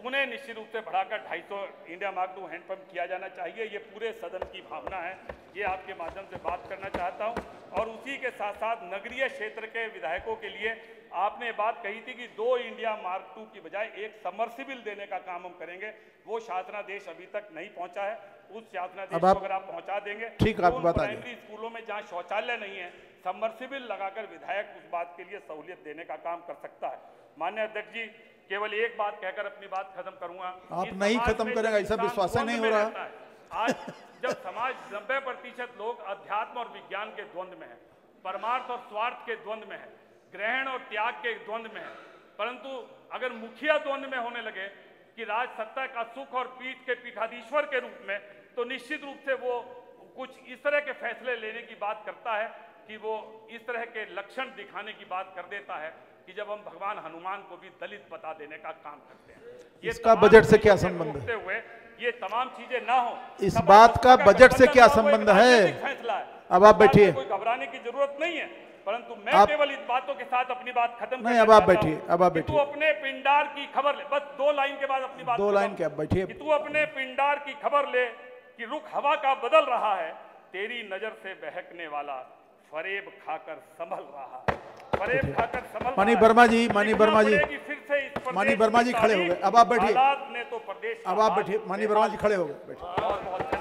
उन्हें निश्चित रूप से बढ़ाकर 250 इंडिया मार्क II हैंडपंप किया जाना चाहिए। ये पूरे सदन की भावना है, ये आपके माध्यम से बात करना चाहता हूं। और उसी के साथ साथ नगरीय क्षेत्र के विधायकों के लिए आपने बात कही थी कि 2 इंडिया मार्क II की बजाय एक सबमर्सिबल देने का काम हम करेंगे। वो शासनादेश अभी तक नहीं पहुंचा है, उस शासनादेश को अगर आप पहुंचा देंगे तो प्राइमरी स्कूलों में जहां शौचालय नहीं है, सबमर्सिबल लगाकर विधायक उस बात के लिए सहूलियत देने का काम कर सकता है। माननीय अध्यक्ष जी, केवल एक बात कहकर अपनी बात खत्म करूंगा। आप नहीं खत्म करेंगे, ऐसा विश्वास नहीं हो रहा। आज जब समाज 90% लोग अध्यात्म और विज्ञान के द्वंद्व में है, परमार्थ और स्वार्थ के द्वंद्व में है, ग्रहण और त्याग के द्वंद्व में है, परंतु अगर मुखिया द्वंद्व में होने लगे कि राज सत्ता का सुख और पीठ के पीठाधीश्वर के रूप में, तो निश्चित रूप से वो कुछ इस तरह के फैसले लेने की बात करता है कि वो इस तरह के लक्षण दिखाने की बात कर देता है कि जब हम भगवान हनुमान को भी दलित बता देने का काम करते हैं। इसका बजट से क्या संबंध है? हुए ये तमाम चीजें ना हो, इस बात का बजट से क्या संबंध है? फैसला है, अब आप बैठिए, कोई घबराने की जरूरत नहीं है, परंतु मैं केवल इस बातों के साथ अपनी बात खत्म नहीं। अब आप बैठिए, अब आप बैठिए। तू अपने पिंडार की खबर ले, बस 2 लाइन के बाद अपनी बात 2 लाइन के, अब बैठिए। तू अपने पिंडार की खबर ले कि रुख हवा का बदल रहा है, तेरी नजर से बहकने वाला फरेब खाकर संभल रहा है, फरेब खाकर संभल। माननीय वर्मा जी, माननीय वर्मा जी, माननीय वर्मा जी खड़े हो गए। अब आप बैठिए, ने तो प्रदेश, अब आप बैठिए, माननीय वर्मा जी खड़े हो गए, बैठिए।